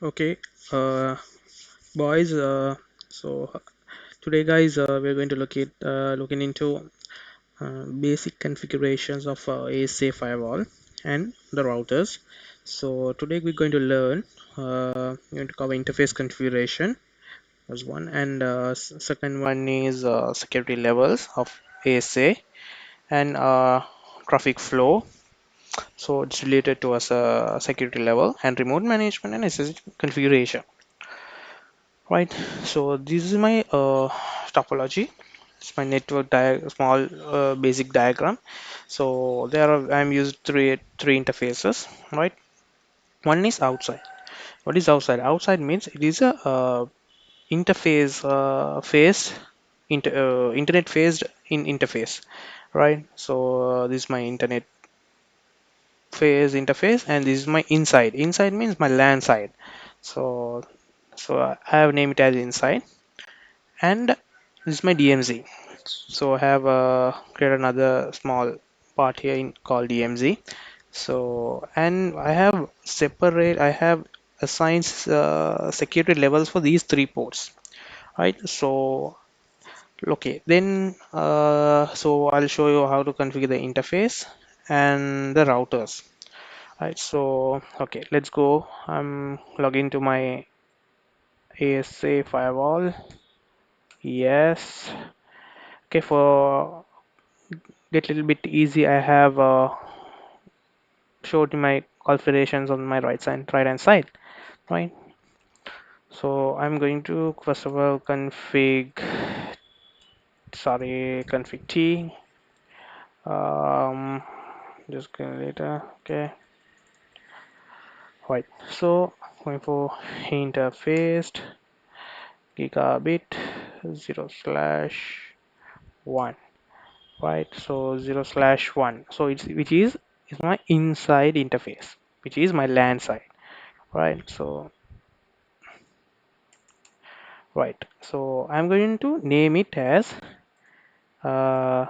Okay, uh, boys. So today, guys, we're going to looking into basic configurations of ASA firewall and the routers. So today we're going to learn. We're going to cover interface configuration as one, and second one is security levels of ASA and traffic flow. So it's related to us security level and remote management and SSH configuration. Right, so this is my topology. It's my network small basic diagram. So there are I'm used three interfaces. Right, one is outside. What is outside? Outside means it is a interface phased internet phased in interface. Right, so this is my internet phase interface, and this is my inside means my LAN side. So I have named it as inside, and this is my DMZ. So I have created another small part here called DMZ. So and I have assigned security levels for these three ports, right? So okay, then so I'll show you how to configure the interface and the routers. Right, so okay, let's go. I'm logging to my ASA firewall. Yes. Okay, for get a little bit easy, I have showed my configurations on my right hand side, right? So I'm going to first of all config T. Um, just going later. Okay, right. So going for interface gigabit 0/1. Right, so 0/1. So it's which is my inside interface, which is my LAN side. Right, so I'm going to name it as uh,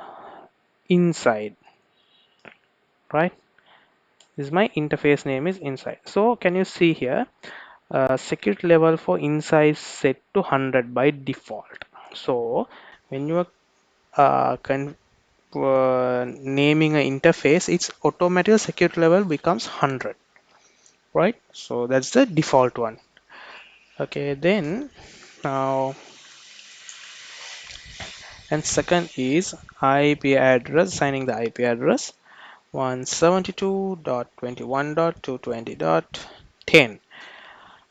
inside. Right, this is my interface name is inside. So can you see here, security level for inside set to 100 by default. So when you are naming an interface, its automatic security level becomes 100. Right, so that's the default one. Okay, then now, and second is IP address, assigning the IP address 172.21.220.10.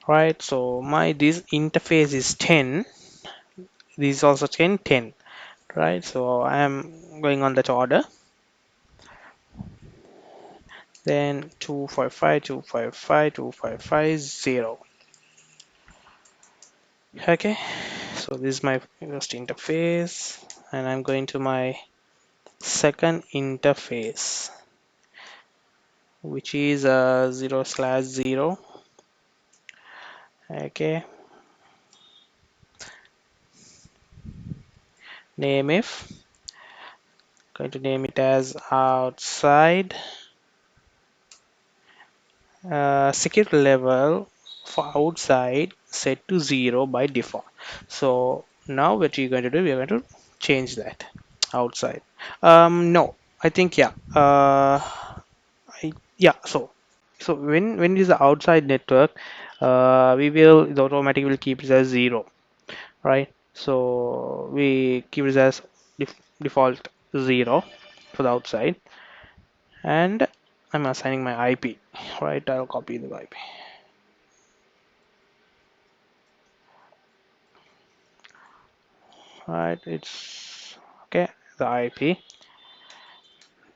Right, so my this interface is 10, this is also 10. Right, so I am going on that order. Then 255.255.255.0. Okay, so this is my first interface, and I'm going to my second interface, which is 0/0. Okay, name if going to name it as outside. Security level for outside set to 0 by default. So now what you're going to do, we're going to change that outside. No, I think yeah. Yeah. So when it is the outside network, we will the automatic will keep it as 0, right? So we keep it as default 0 for the outside, and I'm assigning my IP, right? I'll copy the IP. Right, it's okay, the IP.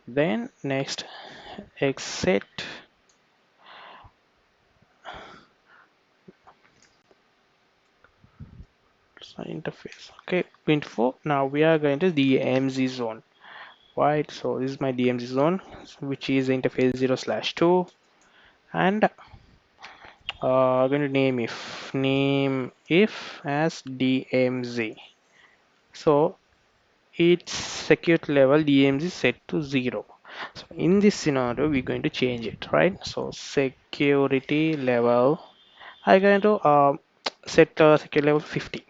Then next, exit interface. Okay, info. Now we are going to DMZ zone. Right, so this is my DMZ zone, which is interface 0/2, and going to name if as DMZ. So its security level DMZ set to 0. So in this scenario, we're going to change it, right? So security level I'm going to set secure level 50.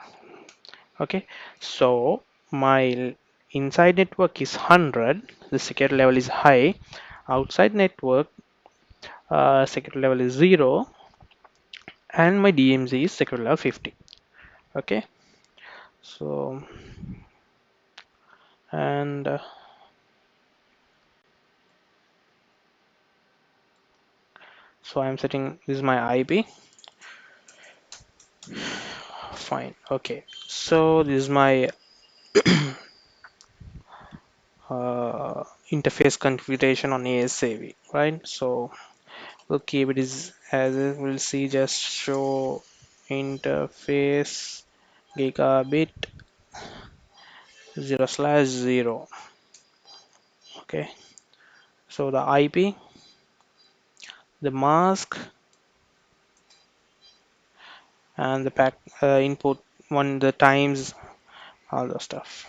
Okay, so my inside network is 100, the security level is high. Outside network, security level is 0, and my DMZ is security level 50. Okay, so and so I'm setting this is my IP. Fine. Okay, so this is my interface configuration on ASAv, right? So we'll keep it is as it. We'll see just show interface gigabit 0/0. Okay, so the IP, the mask, and the pack input one the times, all the stuff.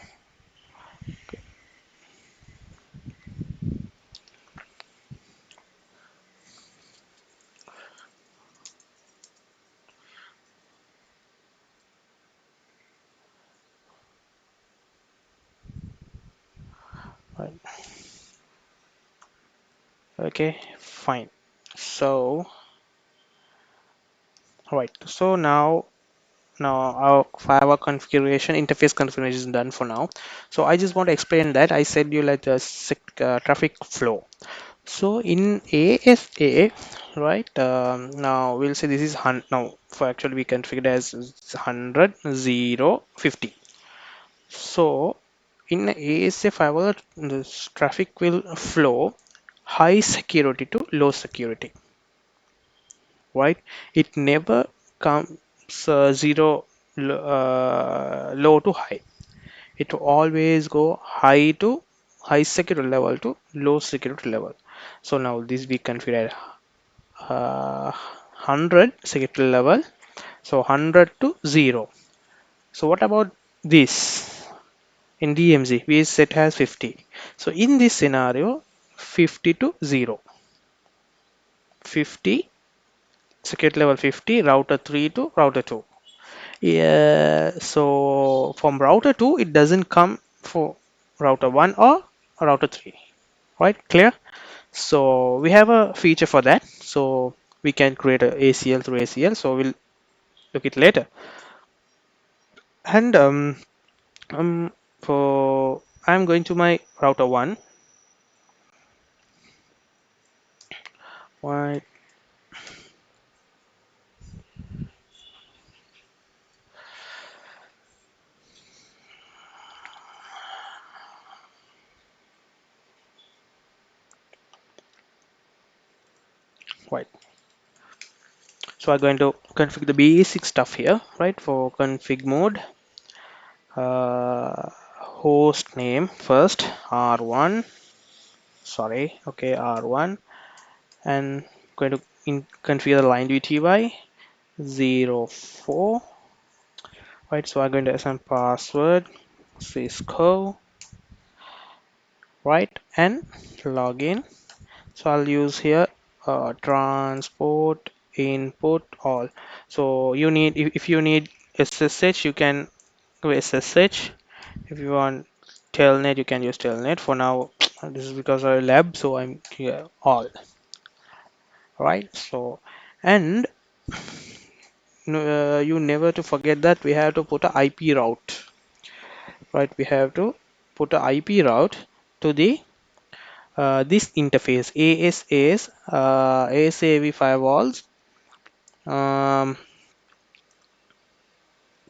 Right. Okay, fine. So right. So now our firewall configuration interface configuration is done for now. So I just want to explain that I said you like the traffic flow. So in ASA, right, now we'll say this is now for actually we configured as 100 0 50. So in ASA firewall this traffic will flow high security to low security, right? It never comes low to high. It will always go high to high security level to low security level. So now this we configure 100 security level, so 100 to 0. So what about this? In DMZ we set as 50. So in this scenario 50 to 0, 50 security level 50, router 3 to router 2. Yeah, so from router 2 it doesn't come for router 1 or router 3, right? Clear? So we have a feature for that, so we can create a ACL through ACL, so we'll look it later. And for I'm going to my router 1. Right, right. So I'm going to configure the basic stuff here, right? For config mode, host name first R1, sorry, okay, R1, and going to configure the line DTY 04, right? So I'm going to assign password Cisco, right, and login. So I'll use here transport input all. So you need if you need SSH you can do SSH. If you want telnet you can use telnet. For now this is because I lab, so I'm here all, right? So and you never to forget that we have to put a IP route, right? We have to put a IP route to the this interface ASAV firewalls um,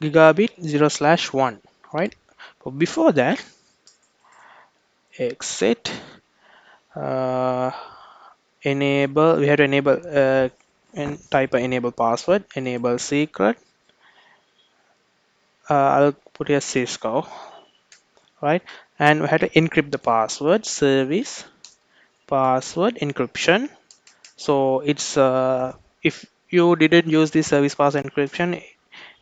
gigabit 0/1, right? But before that, exit uh, enable. We have to enable and type a enable password, enable secret. I'll put here Cisco, right? And we have to encrypt the password, service password encryption. So it's if you didn't use the service password encryption,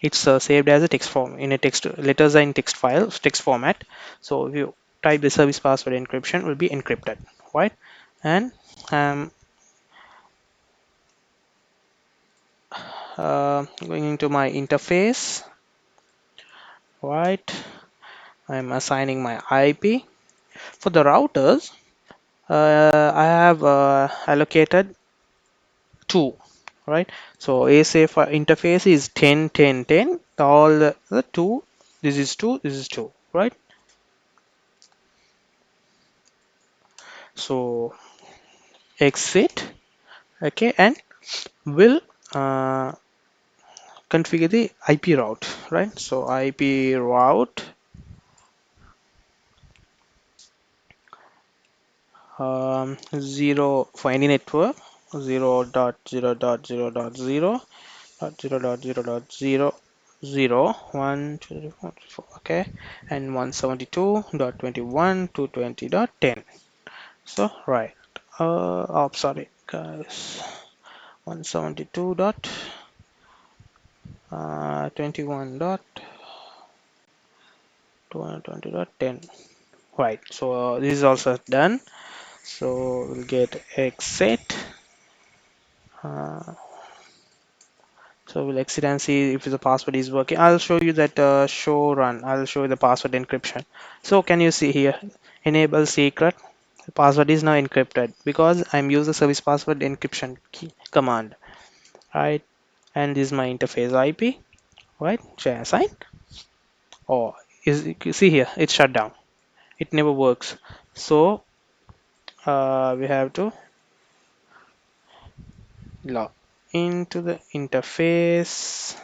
it's saved as a text form in a text letters are in text file text format. So if you type the service password encryption will be encrypted, right? And um, Going into my interface, right? I'm assigning my IP. For the routers, I have allocated two, right? So ASAv interface is 10 10 10. All the two, this is two, this is two, right? So exit, okay, and will uh, configure the IP route, right? So IP route 0 for any network, 0.0.0.0.0 1 2 3 4 4, okay, and 172.21.220.10. So right, oh sorry guys, 172 dot 21 dot 220.10. Right, so this is also done. So we'll get exit. Uh, so we'll exit and see if the password is working. I'll show you that show run. I'll show you the password encryption. So can you see here? Enable secret. The password is now encrypted because I'm using the service password encryption key command. Right, and this is my interface IP. Right, share assign. Oh, is you see here? It's shut down. It never works. So we have to log into the interface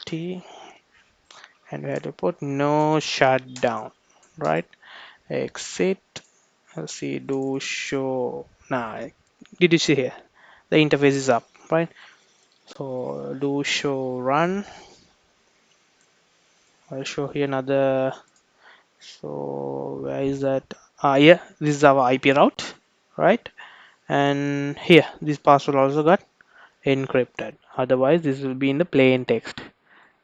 T, and we have to put no shutdown, right? Exit. Let's see, do show. Now, did you see here? The interface is up, right? So do show run. I'll show here another. So where is that? Yeah, this is our IP route, right? And here, this password also got encrypted. Otherwise, this will be in the plain text,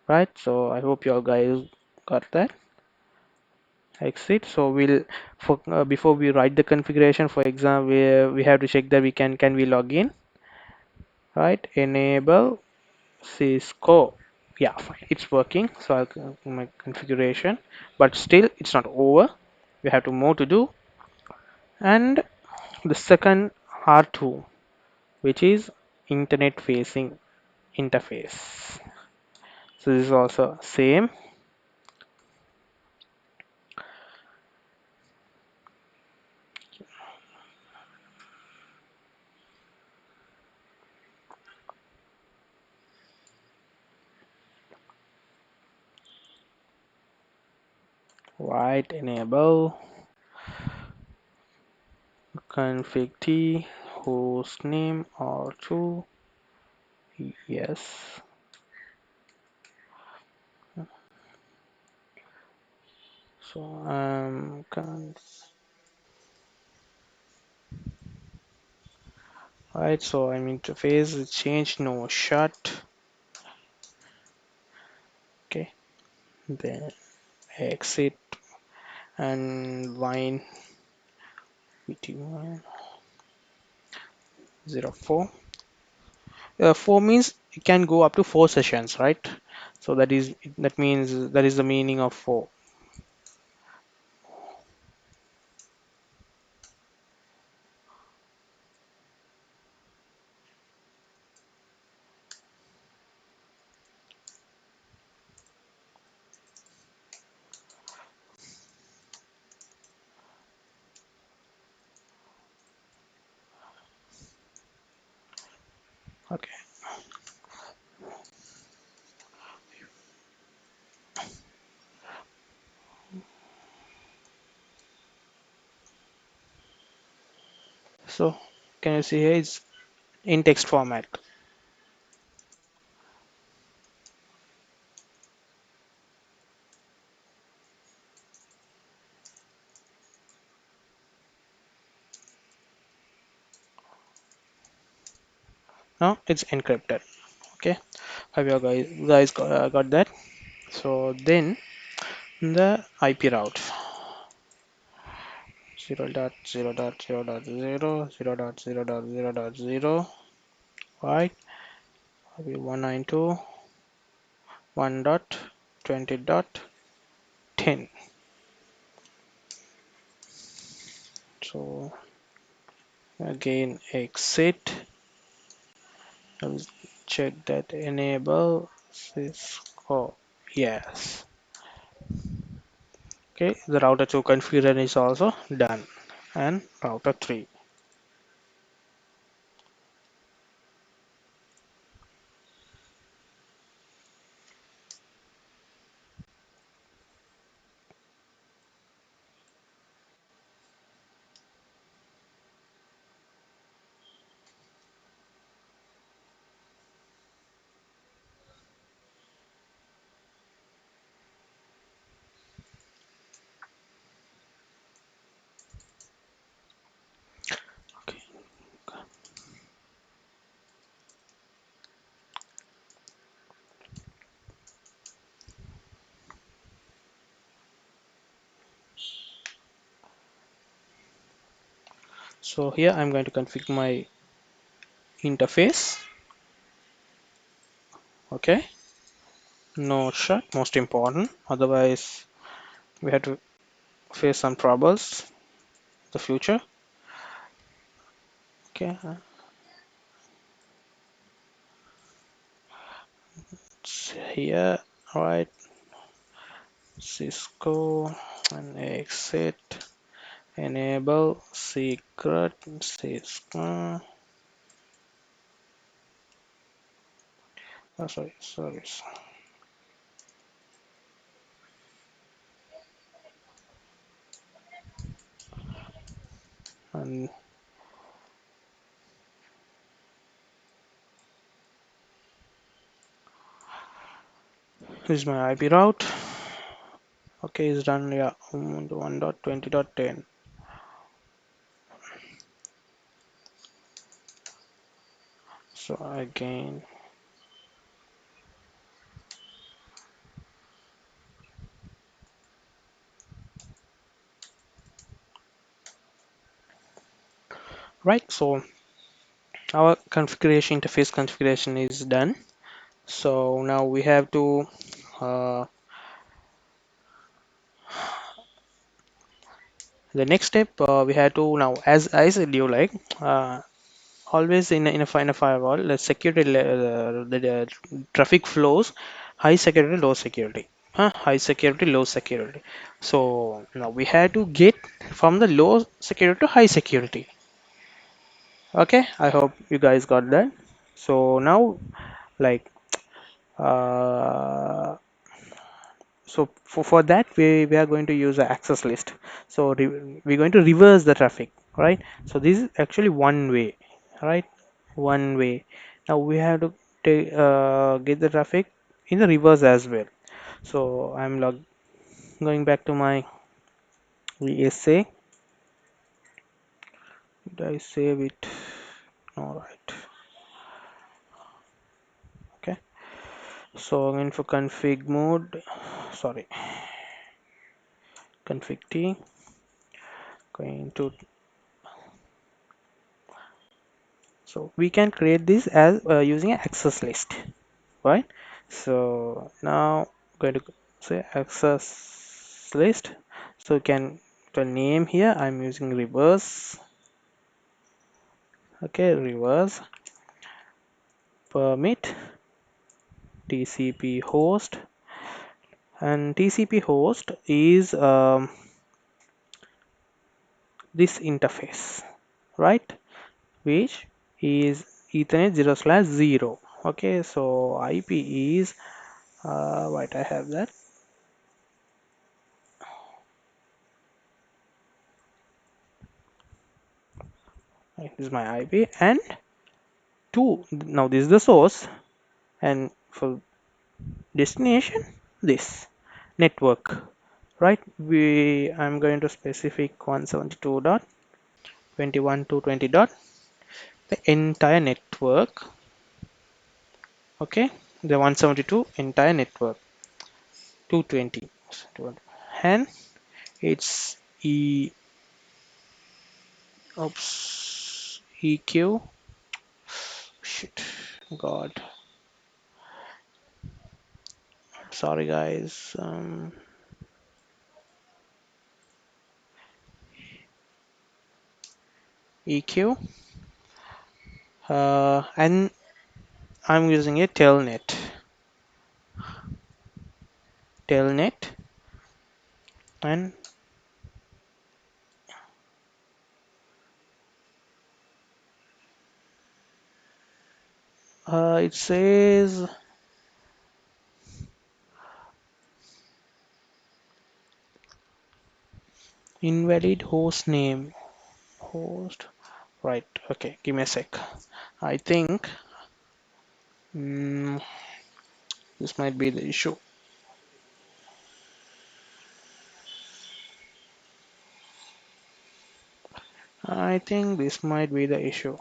right? So I hope you all guys got that. Exit. So we'll for before we write the configuration, for example, we have to check that we can we log in, right? Enable Cisco. Yeah, fine. It's working. So I'll my configuration, but still it's not over. We have to more to do. And the second R2, which is internet facing interface. So this is also same. Right, enable config t host name R2. Yes. So right. So I'm interface change no shut. Okay. Then exit and line VT104. 4 means it can go up to 4 sessions, right? So that means that is the meaning of 4. Okay. So can you see here it's in text format. Now it's encrypted. Okay. Hope you guys got that. So then the IP route 0.0.0.0 0.0.0.0, right? 192.1.20.10. So again exit. I'll check that enable Cisco. Yes. Okay, the router 2 configuration is also done, and router 3. Okay. So here I'm going to configure my interface. Okay, no shut, most important. Otherwise, we have to face some troubles in the future. Okay, it's here, right? Cisco and exit, enable secret Cisco. Oh, sorry. And this is my IP route. Okay, it's done. Yeah, 1.20.10. So again, right. So our configuration interface configuration is done. So now we have to the next step we have to now, as I said you, like always in a firewall, the security the traffic flows high security, low security, high security, low security. So now we have to get from the low security to high security. Okay, I hope you guys got that. So now, like uh, so for that we are going to use the access list. So we're going to reverse the traffic, right? So this is actually one way, right? One way. Now we have to take get the traffic in the reverse as well. So I'm going back to my ASA. Did I save it? All right. Okay, so I'm in for config mode, sorry, config T, going to, so we can create this as using an access list, right? So now going to say access list. So you can, the name here I'm using reverse. Okay, reverse permit TCP host, and TCP host is this interface, right? Which is Ethernet 0/0. Okay, so IP is right, I have that. Right, this is my IP, and two, now this is the source, and for destination this network, right? I'm going to specific 172.21.20 dot the entire network. Okay, the 172 entire network 220, and it's oops, EQ, shit, God, sorry guys. EQ, and I'm using a telnet, and it says invalid host name. Host, right? Okay, give me a sec. I think mm, this might be the issue. I think this might be the issue.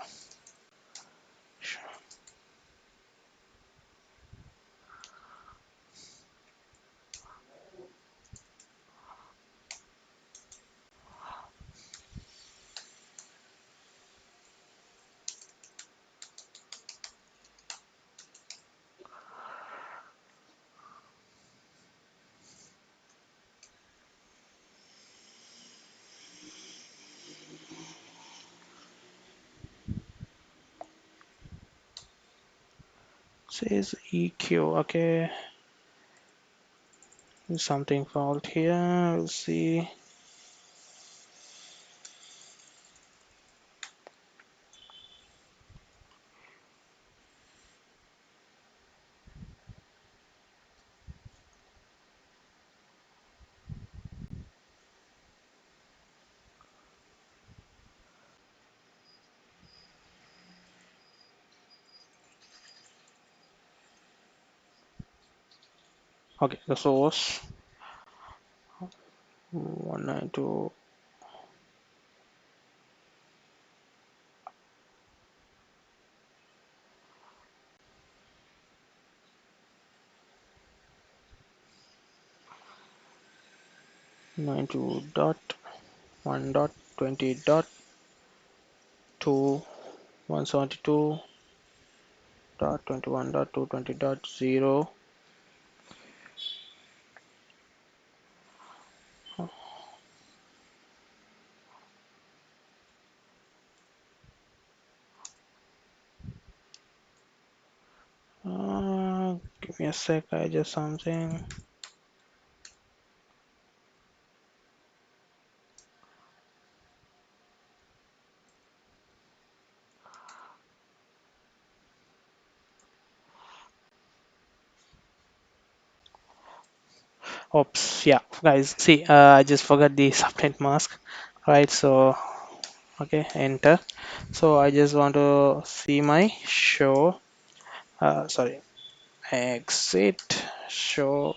Says EQ. Okay, there's something fault here. We'll see. Okay, the source 192. 92.1.20.2 172.21.220.0. Give me a sec, I just something. Oops, yeah, guys, see, I just forgot the subnet mask, right? So, okay, enter. So I just want to see my show. Sorry, exit, show,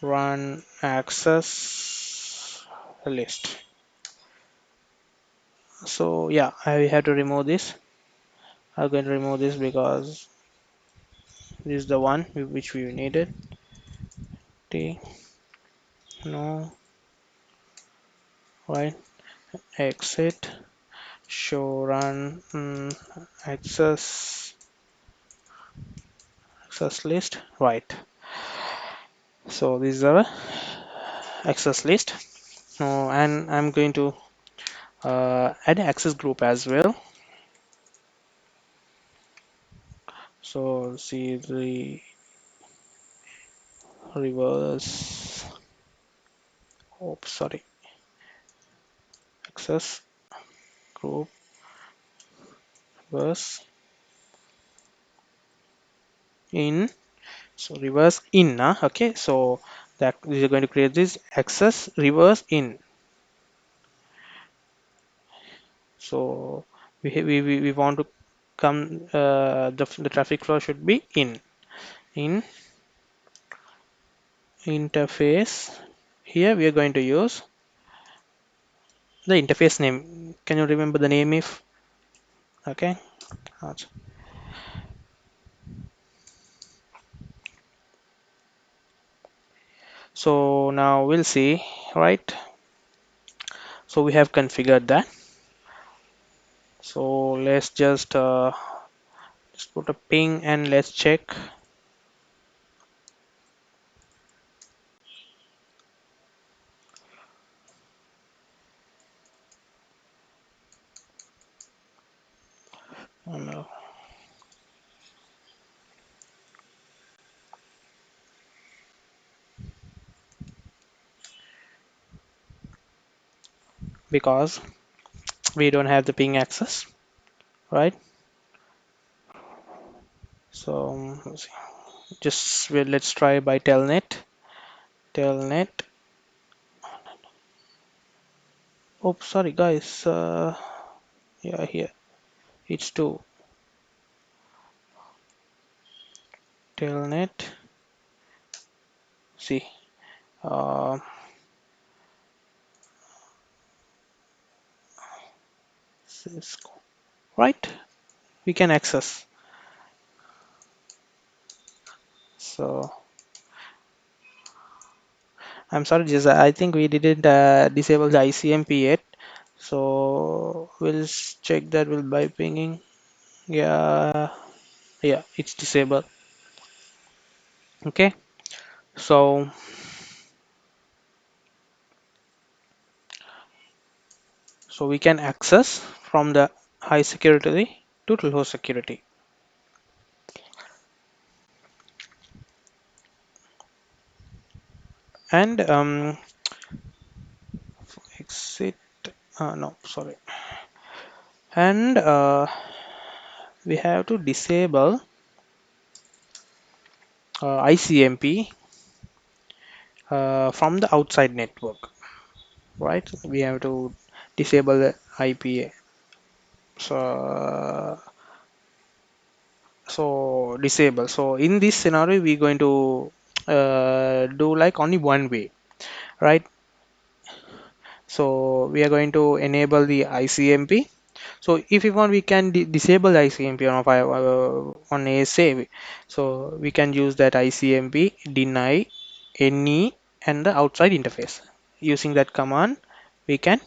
run, access list. So yeah, I have to remove this. I'm going to remove this because this is the one which we needed. T, no, right, exit, show, run, access list, right. So this is our access list. And I'm going to add an access group as well. So see the reverse, oops, sorry, access group reverse in. So reverse in, okay. So that we are going to create this access reverse in. So we want to come, the traffic flow should be in interface. Here we are going to use the interface name. Can you remember the name? If okay, so now we'll see, right? So we have configured that. So let's just put a ping and let's check. Oh no. Because we don't have the ping access, right? So just let's try by telnet. Telnet. Oh, sorry guys. Yeah, here it's two. Telnet. See, uh, Cisco. Right? We can access. So I'm sorry, just I think we didn't disable the ICMP yet. So we'll check that with by pinging. Yeah, yeah, it's disabled. Okay, so we can access from the high security to low security. And exit. No, sorry. And we have to disable ICMP from the outside network, right? We have to disable the IPA. So disable. So in this scenario, we're going to do like only one way, right? So we are going to enable the ICMP. So if you want, we can disable the ICMP on ASAv. So we can use that ICMP deny any and the outside interface. Using that command, we can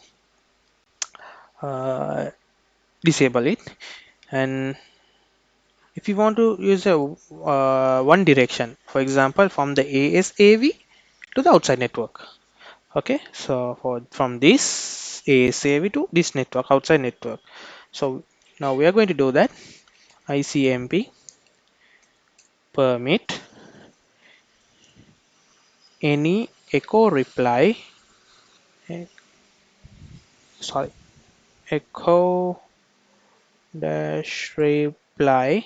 uh, disable it. And if you want to use a one direction, for example, from the ASAV to the outside network. Okay, so from this ASAV to this network, outside network. So now we are going to do that. ICMP permit any echo reply, eh, sorry, echo dash reply,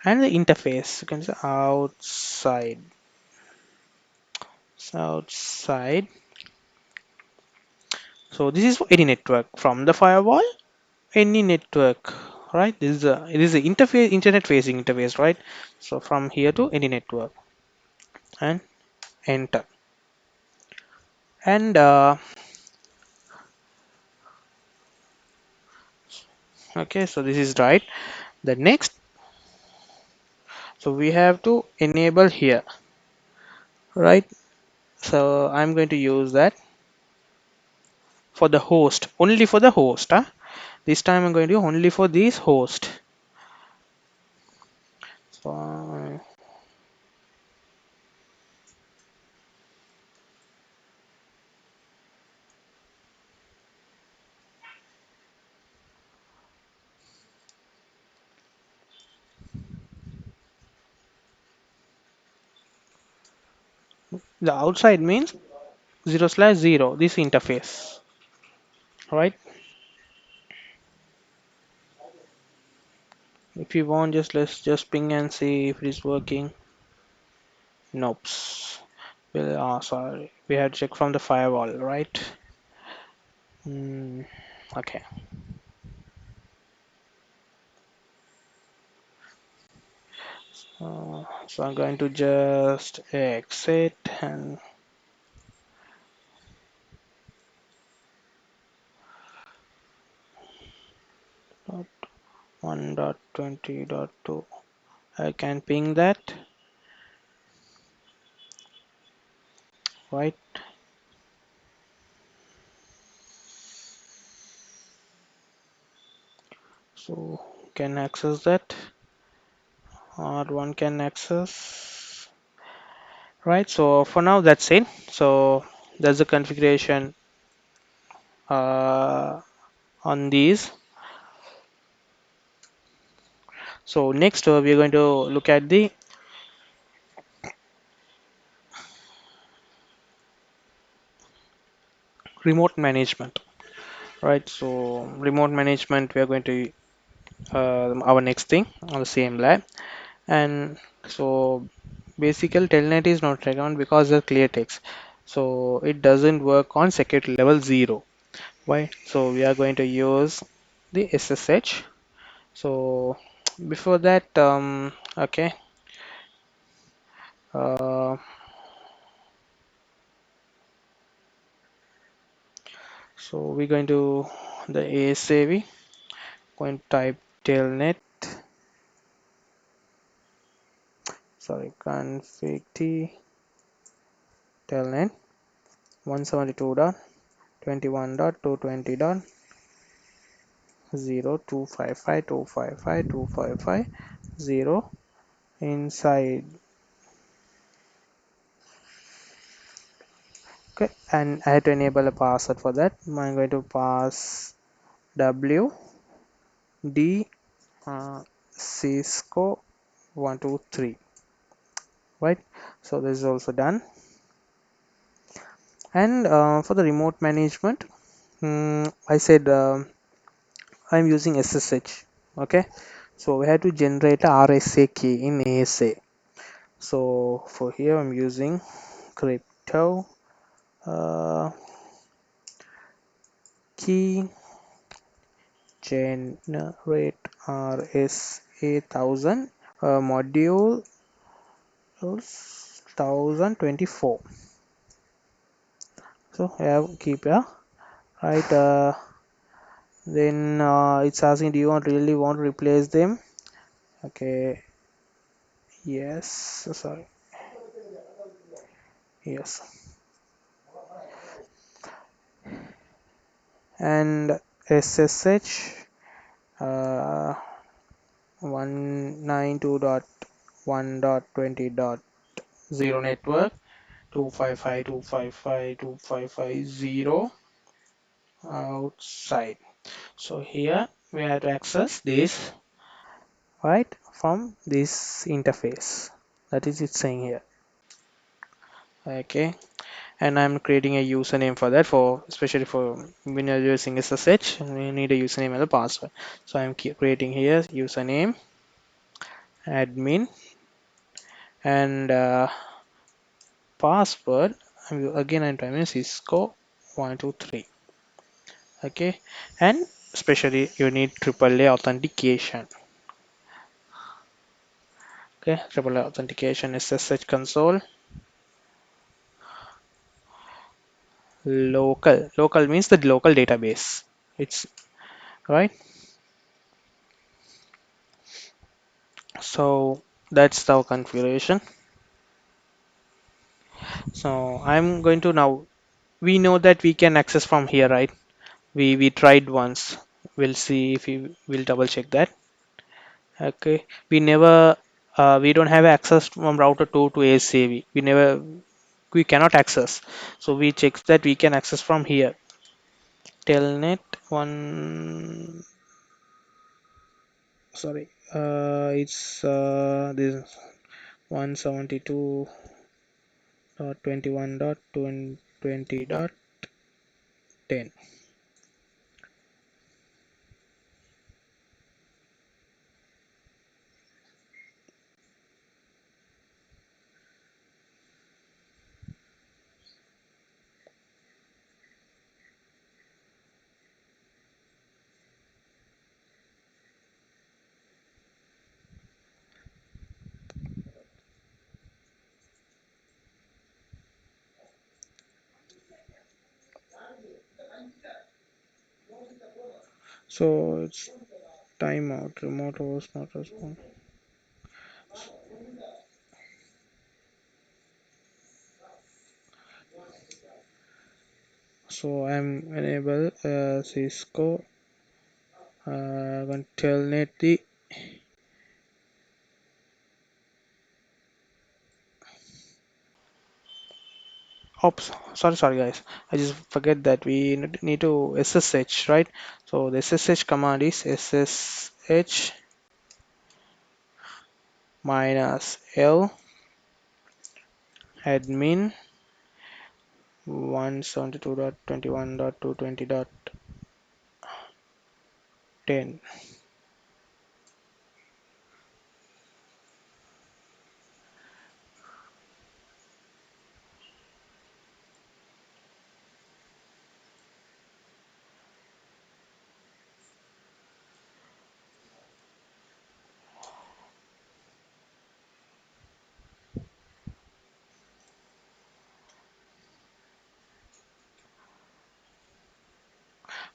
and the interface. You can say outside. So this is for any network from the firewall, any network, right? This is a interface, internet facing interface, right? So from here to any network, and enter. And okay, so this is right. The next, so we have to enable here, right? So I'm going to use that for the host, only for the host. Huh? This time I'm going to do only for this host. So the outside means 0/0, this interface, right? If you want, just let's just ping and see if it is working. Nope. Well, sorry, we had to check from the firewall, right? Okay. So I'm going to just exit and 1.20.2. I can ping that, right? So can access that, or one can access, right? So for now, that's it. So that's the configuration uh, on these. So next we are going to look at the remote management, right? So remote management, we are going to our next thing on the same lab. And so basically telnet is not recommended because of clear text, so it doesn't work on security level 0. Why? So we are going to use the SSH. So before that, okay, uh, so we're going to the ASAv, going to type telnet, sorry, config t telnet 172.21.220.0.255.255.255.0 inside. Okay, and I have to enable a password for that. I'm going to pass w d Cisco 123, right? So this is also done. And for the remote management, I said I'm using SSH. Okay, so we have to generate a RSA key in ASA. So for here I'm using crypto key generate RSA 1000 module 1024. So I have keep right. Then it's asking, do you really want to replace them? Okay, yes, sorry, yes. And SSH uh, 192.1.20.0 network 255.255.255.0 outside. So here we have to access this, right, from this interface. That is it's saying here. Okay, and I'm creating a username for that, for especially for when you're using SSH, we need a username and a password. So I'm creating here username admin and password. Again I'm typing Cisco 123. Okay, and especially you need AAA authentication. Okay, AAA authentication, SSH console, local means the local database, it's right. So that's the configuration. So I'm going to now, we know that we can access from here, right? We tried once. We'll see if we will double check that. Okay, we don't have access from router 2 to ASAv. We cannot access. So we check that we can access from here. Telnet one, sorry, it's this 172.21.20.10. So it's timeout, remote host not respond. So I'm enable Cisco telnet the, oops, sorry guys, I just forget that we need to SSH, right? So the SSH command is SSH minus L admin 172.21.220.10.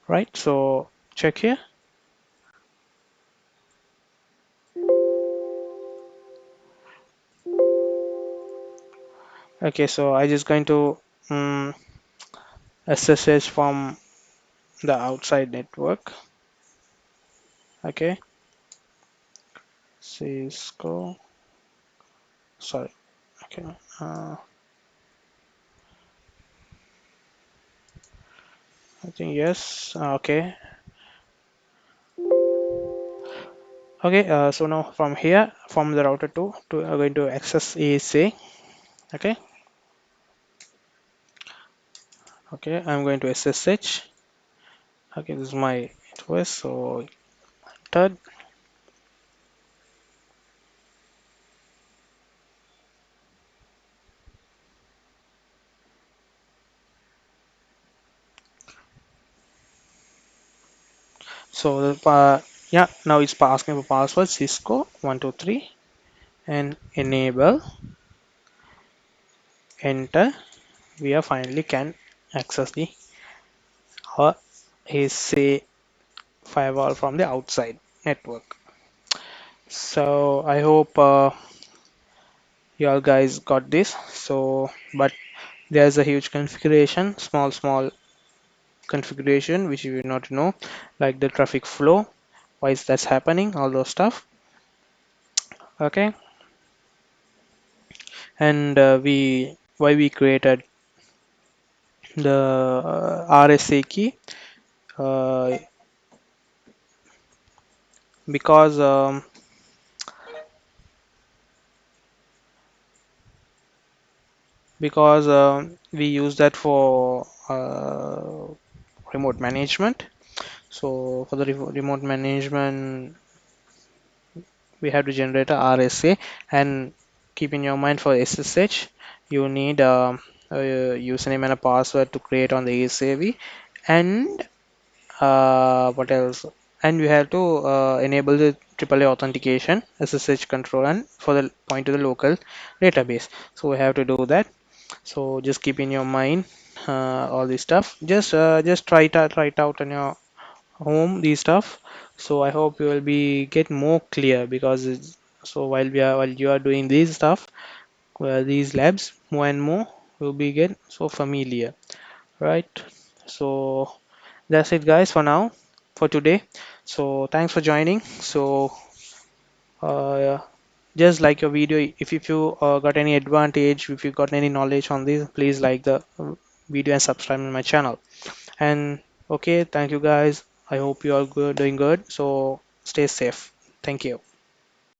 Right, so check here. Okay, so I just going to SSH from the outside network. Okay, Cisco, sorry. Okay, I think yes. Okay, okay. So now from here, from the router to going to access ASA. Okay, okay. I'm going to SSH. Okay, this is my request. So third. So yeah, now it's asking for password Cisco 123 and enable, enter. We are finally can access the our ASA firewall from the outside network. So I hope you all guys got this. So but there's a huge configuration, small configuration which you will not know, like the traffic flow, why is that's happening, all those stuff. Okay, and we why we created the RSA key, uh, because we use that for remote management. So for the remote management, we have to generate a RSA, and keep in your mind for SSH, you need a username and a password to create on the ASAV, and what else? And we have to enable the AAA authentication, SSH control, and for the point to the local database. So we have to do that. So just keep in your mind all this stuff. Just try it out on your home, these stuff. So I hope you will be get more clear, because so while you are doing these stuff, these labs, more and more will be get so familiar, right? So that's it guys for now, for today. So thanks for joining. So uh, just like your video, if you got any advantage, if you got any knowledge on this, please like the video and subscribe to my channel. And okay, thank you guys. I hope you are good, doing good. So stay safe. Thank you.